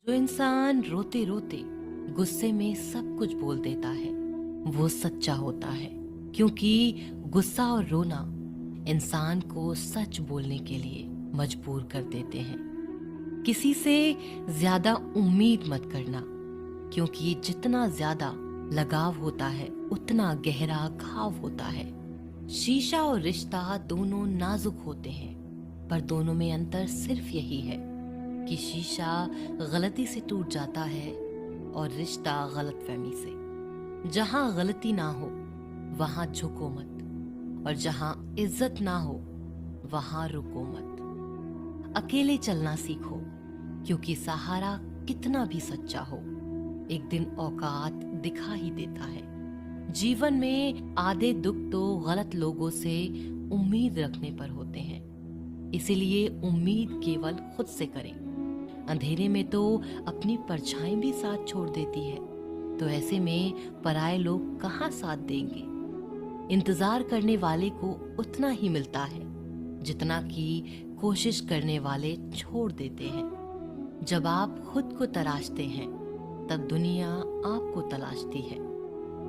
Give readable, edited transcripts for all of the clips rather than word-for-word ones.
जो इंसान रोते रोते गुस्से में सब कुछ बोल देता है वो सच्चा होता है, क्योंकि गुस्सा और रोना इंसान को सच बोलने के लिए मजबूर कर देते हैं। किसी से ज्यादा उम्मीद मत करना, क्योंकि जितना ज्यादा लगाव होता है उतना गहरा घाव होता है। शीशा और रिश्ता दोनों नाजुक होते हैं, पर दोनों में अंतर सिर्फ यही है कि शीशा गलती से टूट जाता है और रिश्ता गलतफहमी से। जहां गलती ना हो वहां झुको मत, और जहां इज्जत ना हो वहां रुको मत। अकेले चलना सीखो, क्योंकि सहारा कितना भी सच्चा हो एक दिन औकात दिखा ही देता है। जीवन में आधे दुख तो गलत लोगों से उम्मीद रखने पर होते हैं, इसीलिए उम्मीद केवल खुद से करें। अंधेरे में तो अपनी परछाई भी साथ छोड़ देती है, तो ऐसे में पराये लोग कहाँ साथ देंगे। इंतजार करने वाले को उतना ही मिलता है जितना कि कोशिश करने वाले छोड़ देते हैं। जब आप खुद को तराशते हैं तब दुनिया आपको तलाशती है।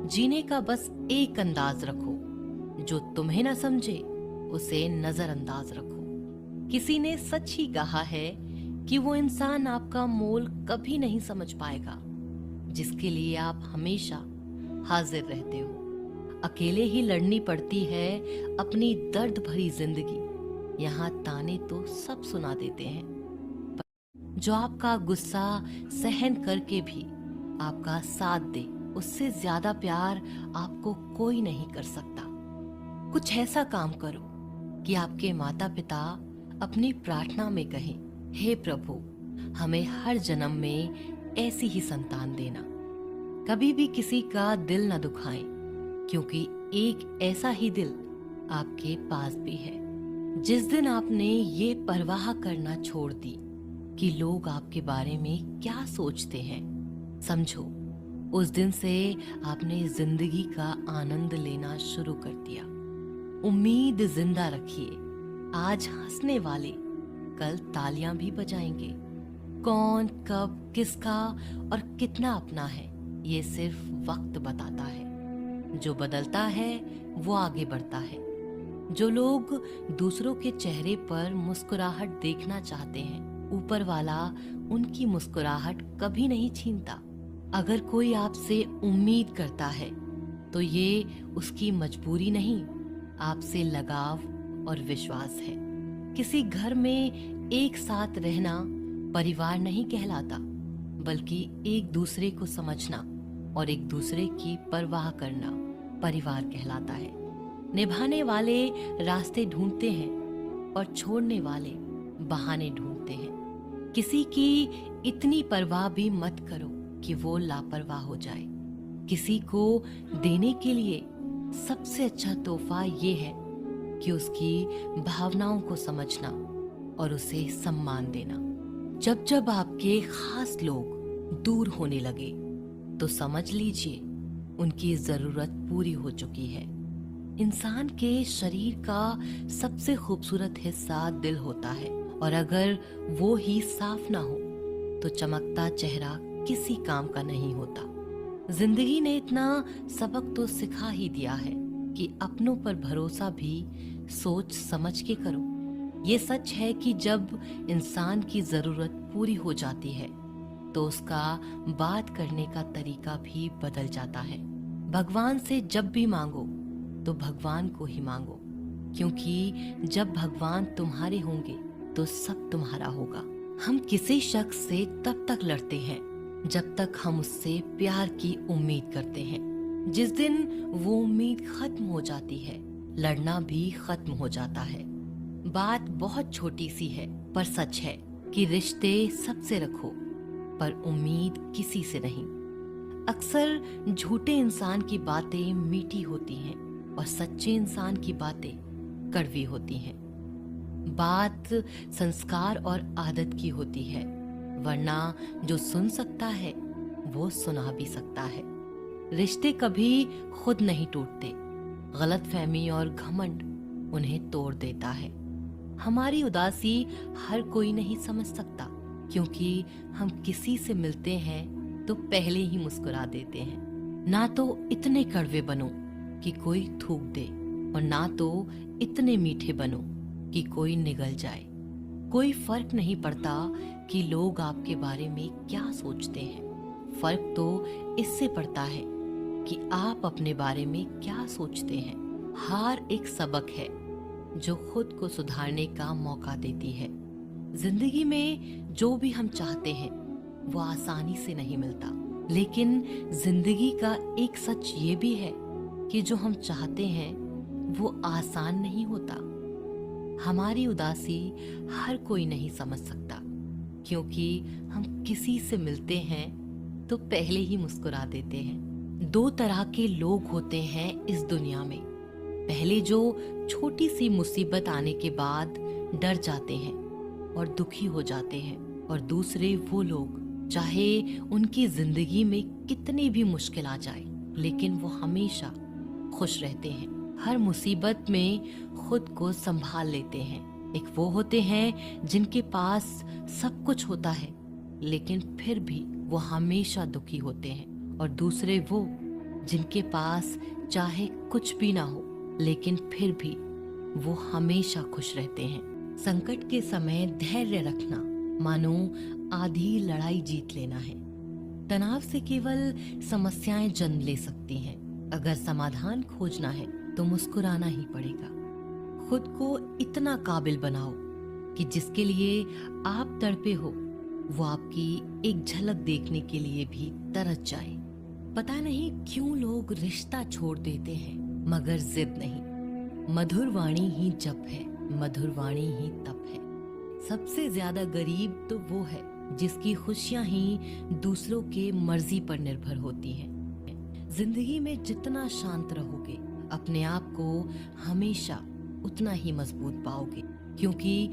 जीने का बस एक अंदाज रखो, जो तुम्हें ना समझे उसे नजरअंदाज रखो। किसी ने सच ही कहा है कि वो इंसान आपका मोल कभी नहीं समझ पाएगा जिसके लिए आप हमेशा हाजिर रहते हो। अकेले ही लड़नी पड़ती है अपनी दर्द भरी जिंदगी, यहाँ ताने तो सब सुना देते हैं, पर जो आपका गुस्सा सहन करके भी आपका साथ दे, उससे ज्यादा प्यार आपको कोई नहीं कर सकता। कुछ ऐसा काम करो कि आपके माता पिता अपनी प्रार्थना में कहें, हे प्रभु, हमें हर जन्म में ऐसी ही संतान देना। कभी भी किसी का दिल न दुखाएं, क्योंकि एक ऐसा ही दिल आपके पास भी है। जिस दिन आपने ये परवाह करना छोड़ दी कि लोग आपके बारे में क्या सोचते हैं, समझो उस दिन से आपने जिंदगी का आनंद लेना शुरू कर दिया। उम्मीद जिंदा रखिए, आज हंसने वाले कल तालियां भी बजाएंगे। कौन कब किसका और कितना अपना है ये सिर्फ वक्त बताता है। जो बदलता है वो आगे बढ़ता है। जो लोग दूसरों के चेहरे पर मुस्कुराहट देखना चाहते हैं, ऊपर वाला उनकी मुस्कुराहट कभी नहीं छीनता। अगर कोई आपसे उम्मीद करता है तो ये उसकी मजबूरी नहीं, आपसे लगाव और विश्वास है। किसी घर में एक साथ रहना परिवार नहीं कहलाता, बल्कि एक दूसरे को समझना और एक दूसरे की परवाह करना परिवार कहलाता है। निभाने वाले रास्ते ढूंढते हैं और छोड़ने वाले बहाने ढूंढते हैं। किसी की इतनी परवाह भी मत करो कि वो लापरवाह हो जाए। किसी को देने के लिए सबसे अच्छा तोहफा ये है कि उसकी भावनाओं को समझना और उसे सम्मान देना। जब जब आपके खास लोग दूर होने लगे तो समझ लीजिए उनकी जरूरत पूरी हो चुकी है। इंसान के शरीर का सबसे खूबसूरत हिस्सा दिल होता है, और अगर वो ही साफ ना हो तो चमकता चेहरा किसी काम का नहीं होता। जिंदगी ने इतना सबक तो सिखा ही दिया है कि अपनों पर भरोसा भी सोच समझ के करो। ये सच है कि जब इंसान की जरूरत पूरी हो जाती है तो उसका बात करने का तरीका भी बदल जाता है। भगवान से जब भी मांगो तो भगवान को ही मांगो, क्योंकि जब भगवान तुम्हारे होंगे तो सब तुम्हारा होगा। हम किसी शख्स से तब तक लड़ते हैं जब तक हम उससे प्यार की उम्मीद करते हैं। जिस दिन वो उम्मीद खत्म हो जाती है, लड़ना भी खत्म हो जाता है। बात बहुत छोटी सी है पर सच है कि रिश्ते सबसे रखो, पर उम्मीद किसी से नहीं। अक्सर झूठे इंसान की बातें मीठी होती हैं और सच्चे इंसान की बातें कड़वी होती हैं। बात संस्कार और आदत की होती है, वरना जो सुन सकता है वो सुना भी सकता है। रिश्ते कभी खुद नहीं टूटते, गलतफहमी और घमंड उन्हें तोड़ देता है। हमारी उदासी हर कोई नहीं समझ सकता, क्योंकि हम किसी से मिलते हैं तो पहले ही मुस्कुरा देते हैं। ना तो इतने कड़वे बनो कि कोई थूक दे, और ना तो इतने मीठे बनो कि कोई निगल जाए। कोई फर्क नहीं पड़ता कि लोग आपके बारे में क्या सोचते हैं। फर्क तो इससे पड़ता है कि आप अपने बारे में क्या सोचते हैं। हार एक सबक है जो खुद को सुधारने का मौका देती है। जिंदगी में जो भी हम चाहते हैं वो आसानी से नहीं मिलता, लेकिन जिंदगी का एक सच ये भी है कि जो हम चाहते हैं वो आसान नहीं होता। हमारी उदासी हर कोई नहीं समझ सकता, क्योंकि हम किसी से मिलते हैं तो पहले ही मुस्कुरा देते हैं। दो तरह के लोग होते हैं इस दुनिया में। पहले जो छोटी सी मुसीबत आने के बाद डर जाते हैं और दुखी हो जाते हैं, और दूसरे वो लोग चाहे उनकी जिंदगी में कितनी भी मुश्किल आ जाए लेकिन वो हमेशा खुश रहते हैं। हर मुसीबत में खुद को संभाल लेते हैं। एक वो होते हैं जिनके पास सब कुछ होता है लेकिन फिर भी वो हमेशा दुखी होते हैं, और दूसरे वो जिनके पास चाहे कुछ भी ना हो लेकिन फिर भी वो हमेशा खुश रहते हैं। संकट के समय धैर्य रखना मानो आधी लड़ाई जीत लेना है। तनाव से केवल समस्याएं जन्म ले सकती हैं। अगर समाधान खोजना है तो मुस्कुराना ही पड़ेगा। खुद को इतना काबिल बनाओ कि जिसके लिए आप तड़पे हो वो आपकी एक झलक देखने के लिए भी तरस जाए। पता नहीं क्यों लोग रिश्ता छोड़ देते हैं, मगर जिद नहीं। मधुर वाणी ही जप है, मधुर वाणी ही तप है। सबसे ज्यादा गरीब तो वो है जिसकी खुशियां ही दूसरों के मर्जी पर निर्भर होती हैं। जिंदगी में जितना शांत रहोगे अपने आप को हमेशा उतना ही मजबूत पाओगे, क्योंकि